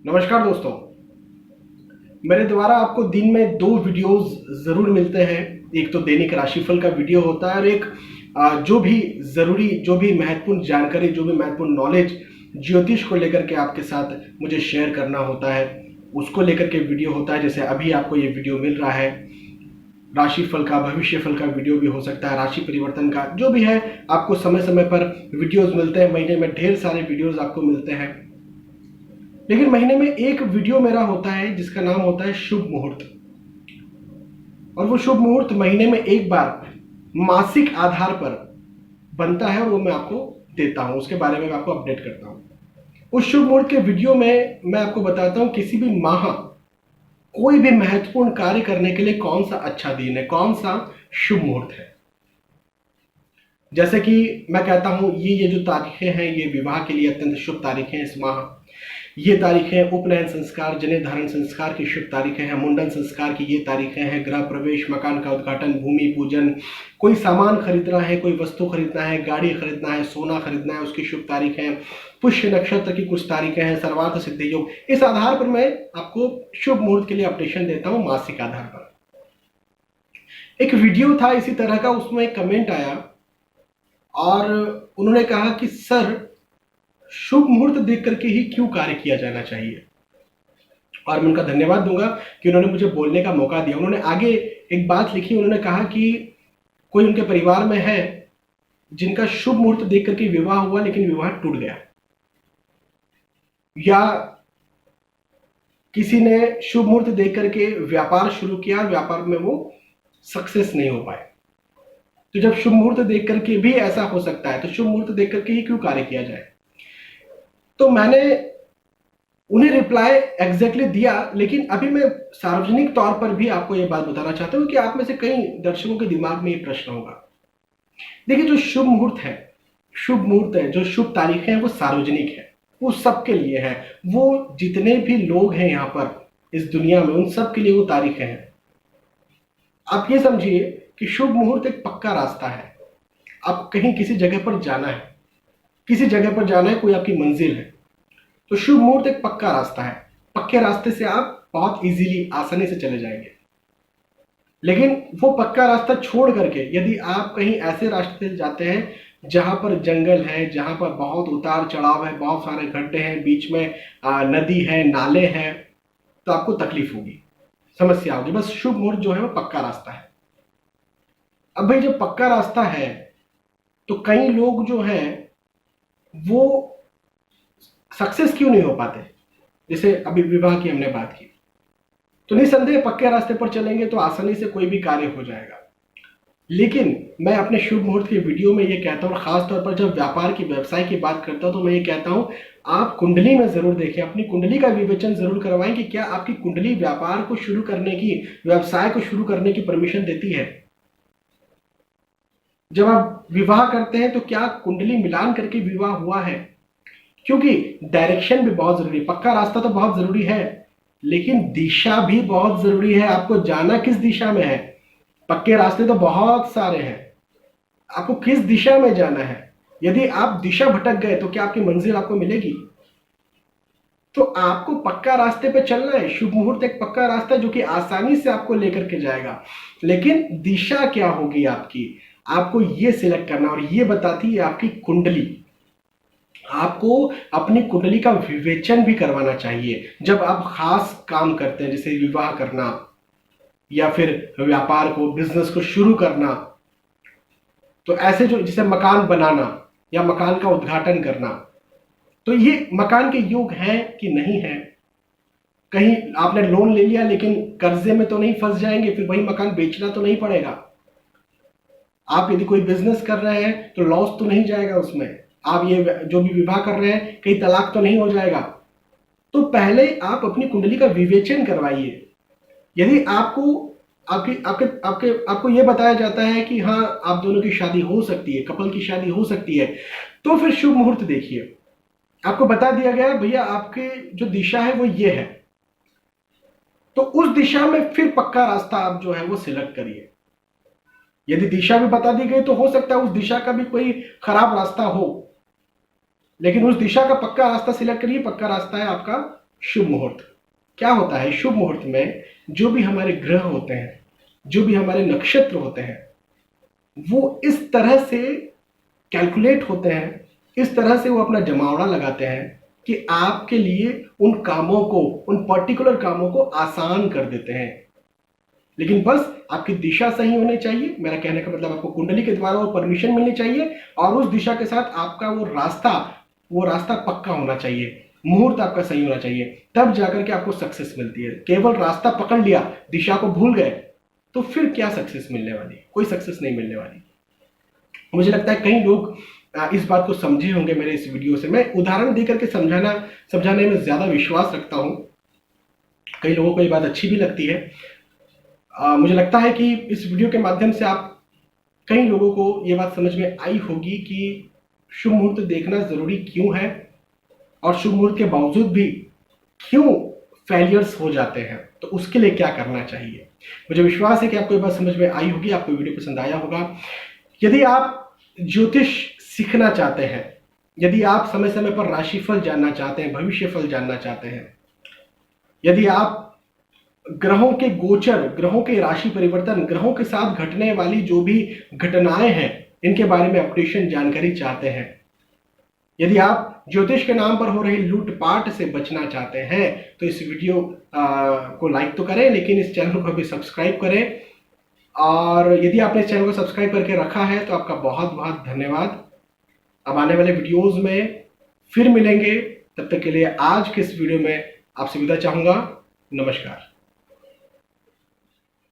नमस्कार दोस्तों। मेरे द्वारा आपको दिन में दो वीडियोस ज़रूर मिलते हैं। एक तो दैनिक राशिफल का वीडियो होता है और एक जो भी ज़रूरी, जो भी महत्वपूर्ण जानकारी, जो भी महत्वपूर्ण नॉलेज ज्योतिष को लेकर के आपके साथ मुझे शेयर करना होता है, उसको लेकर के वीडियो होता है। जैसे अभी आपको ये वीडियो मिल रहा है, राशिफल का, भविष्यफल का वीडियो भी हो सकता है, राशि परिवर्तन का, जो भी है आपको समय समय पर वीडियोस मिलते हैं। महीने में ढेर सारे वीडियोस आपको मिलते हैं, लेकिन महीने में एक वीडियो मेरा होता है जिसका नाम होता है शुभ मुहूर्त। और वो शुभ मुहूर्त महीने में एक बार मासिक आधार पर बनता है और वो मैं आपको देता हूं, उसके बारे में मैं आपको अपडेट करता हूं। उस शुभ मुहूर्त के वीडियो में मैं आपको बताता हूं किसी भी माह कोई भी महत्वपूर्ण कार्य करने के लिए कौन सा अच्छा दिन है, कौन सा शुभ मुहूर्त है। जैसे कि मैं कहता हूं ये जो तारीखें हैं ये विवाह के लिए अत्यंत शुभ तारीखें हैं इस माह। ये तारीखें उपनयन संस्कार, जनेऊ धारण संस्कार की शुभ तारीखें हैं। मुंडन संस्कार की ये तारीखें हैं। गृह प्रवेश, मकान का उद्घाटन, भूमि पूजन, कोई सामान खरीदना है, कोई वस्तु खरीदना है, गाड़ी खरीदना है, सोना खरीदना है, उसकी शुभ तारीख है। पुष्य नक्षत्र की कुछ तारीखें हैं। सर्वार्थ सिद्धि योग। इस आधार पर मैं आपको शुभ मुहूर्त के लिए अपडेशन देता हूं मासिक आधार पर। एक वीडियो था इसी तरह का, उसमें एक कमेंट आया और उन्होंने कहा कि सर, शुभ मुहूर्त देख करके ही क्यों कार्य किया जाना चाहिए। और मैं उनका धन्यवाद दूंगा कि उन्होंने मुझे बोलने का मौका दिया। उन्होंने आगे एक बात लिखी, उन्होंने कहा कि कोई उनके परिवार में है जिनका शुभ मुहूर्त देख करके विवाह हुआ लेकिन विवाह टूट गया, या किसी ने शुभ मुहूर्त देख करके व्यापार शुरू किया, व्यापार में वो सक्सेस नहीं हो पाए। तो जब शुभ मुहूर्त देख करके भी ऐसा हो सकता है तो शुभ मुहूर्त देख करके ही क्यों कार्य किया जाए। तो मैंने उन्हें रिप्लाई एग्जैक्टली दिया, लेकिन अभी मैं सार्वजनिक तौर पर भी आपको यह बात बताना चाहता हूं कि आप में से कई दर्शकों के दिमाग में ये प्रश्न होगा। देखिए, जो शुभ मुहूर्त है, शुभ मुहूर्त है, जो शुभ तारीख है, वो सार्वजनिक है, वो सबके लिए है। वो जितने भी लोग हैं यहां पर इस दुनिया में, उन सब के लिए वो तारीखें हैं। आप ये समझिए कि शुभ मुहूर्त एक पक्का रास्ता है। आप कहीं किसी जगह पर जाना है, किसी जगह पर जाना है, कोई आपकी मंजिल है, तो शुभ मुहूर्त एक पक्का रास्ता है। पक्के रास्ते से आप बहुत इजीली, आसानी से चले जाएंगे। लेकिन वो पक्का रास्ता छोड़ करके यदि आप कहीं ऐसे रास्ते से जाते हैं जहां पर जंगल है, जहां पर बहुत उतार चढ़ाव है, बहुत सारे गड्ढे हैं, बीच में नदी है, नाले हैं, तो आपको तकलीफ होगी, समस्या होगी। बस शुभ मुहूर्त जो है वो पक्का रास्ता है। अब भाई, जब पक्का रास्ता है तो कई लोग जो हैं वो सक्सेस क्यों नहीं हो पाते। जैसे अभी विवाह की हमने बात की, तो निसंदेह पक्के रास्ते पर चलेंगे तो आसानी से कोई भी कार्य हो जाएगा। लेकिन मैं अपने शुभ मुहूर्त के वीडियो में ये कहता हूँ, खासतौर पर जब व्यापार की, व्यवसाय की बात करता हूँ, तो मैं ये कहता हूँ आप कुंडली में जरूर देखें, अपनी कुंडली का विवेचन जरूर करवाएं कि क्या आपकी कुंडली व्यापार को शुरू करने की, व्यवसाय को शुरू करने की परमिशन देती है। जब आप विवाह करते हैं तो क्या कुंडली मिलान करके विवाह हुआ है, क्योंकि डायरेक्शन भी बहुत जरूरी है। पक्का रास्ता तो बहुत जरूरी है, लेकिन दिशा भी बहुत जरूरी है। आपको जाना किस दिशा में है। पक्के रास्ते तो बहुत सारे हैं, आपको किस दिशा में जाना है। यदि आप दिशा भटक गए तो क्या आपकी मंजिल आपको मिलेगी। तो आपको पक्का रास्ते पे चलना है। शुभ मुहूर्त एक पक्का रास्ता है जो कि आसानी से आपको लेकर के जाएगा, लेकिन दिशा क्या होगी आपकी, आपको ये सिलेक्ट करना। और ये बताती है आपकी कुंडली। आपको अपनी कुंडली का विवेचन भी करवाना चाहिए जब आप खास काम करते हैं, जैसे विवाह करना या फिर व्यापार को, बिजनेस को शुरू करना। तो ऐसे जो, जैसे मकान बनाना या मकान का उद्घाटन करना, तो ये मकान के योग है कि नहीं है। कहीं आपने लोन ले लिया लेकिन कर्जे में तो नहीं फंस जाएंगे, फिर वही मकान बेचना तो नहीं पड़ेगा। आप यदि कोई बिजनेस कर रहे हैं तो लॉस तो नहीं जाएगा उसमें। आप ये जो भी विवाह कर रहे हैं, कहीं तलाक तो नहीं हो जाएगा। तो पहले आप अपनी कुंडली का विवेचन करवाइए। यदि आपको आपकी आपके आपके आपको यह बताया जाता है कि हाँ, आप दोनों की शादी हो सकती है, कपल की शादी हो सकती है, तो फिर शुभ मुहूर्त देखिए। आपको बता दिया गया भैया आपकी जो दिशा है वो ये है, तो उस दिशा में फिर पक्का रास्ता आप जो है वो सिलेक्ट करिए। यदि दिशा भी बता दी गई तो हो सकता है उस दिशा का भी कोई खराब रास्ता हो, लेकिन उस दिशा का पक्का रास्ता सिलेक्ट करिए। पक्का रास्ता है आपका शुभ मुहूर्त। क्या होता है शुभ मुहूर्त में? जो भी हमारे ग्रह होते हैं, जो भी हमारे नक्षत्र होते हैं, वो इस तरह से कैलकुलेट होते हैं, इस तरह से वो अपना जमावड़ा लगाते हैं कि आपके लिए उन कामों को, उन पर्टिकुलर कामों को आसान कर देते हैं। लेकिन बस आपकी दिशा सही होनी चाहिए। मेरा कहने का मतलब आपको कुंडली के द्वारा वो परमिशन मिलनी चाहिए और उस दिशा के साथ आपका वो रास्ता पक्का होना चाहिए, मुहूर्त आपका सही होना चाहिए, तब जाकर के आपको सक्सेस मिलती है। केवल रास्ता पकड़ लिया, दिशा को भूल गए, तो फिर क्या सक्सेस मिलने वाली? कोई सक्सेस नहीं मिलने वाली। मुझे लगता है कई लोग इस बात को समझे होंगे मेरे इस वीडियो से। मैं उदाहरण देकर के समझाने में ज्यादा विश्वास रखता हूं। कई लोगों को ये बात अच्छी भी लगती है। मुझे लगता है कि इस वीडियो के माध्यम से आप कई लोगों को ये बात समझ में आई होगी कि शुभ मुहूर्त देखना जरूरी क्यों है और शुभ मुहूर्त के बावजूद भी क्यों फेलियर्स हो जाते हैं, तो उसके लिए क्या करना चाहिए। मुझे विश्वास है कि आपको ये बात समझ में आई होगी, आपको वीडियो पसंद आया होगा। यदि आप ज्योतिष सीखना चाहते हैं, यदि आप समय समय पर राशिफल जानना चाहते हैं, भविष्य फल जानना चाहते हैं, यदि आप ग्रहों के गोचर, ग्रहों के राशि परिवर्तन, ग्रहों के साथ घटने वाली जो भी घटनाएं हैं, इनके बारे में अपडेशन जानकारी चाहते हैं, यदि आप ज्योतिष के नाम पर हो रही लूटपाट से बचना चाहते हैं, तो इस वीडियो को लाइक तो करें, लेकिन इस चैनल को भी सब्सक्राइब करें। और यदि आपने इस चैनल को सब्सक्राइब करके रखा है तो आपका बहुत बहुत धन्यवाद। अब आने वाले वीडियोस में फिर मिलेंगे, तब तक के लिए आज के इस वीडियो में आपसे विदा चाहूंगा। नमस्कार।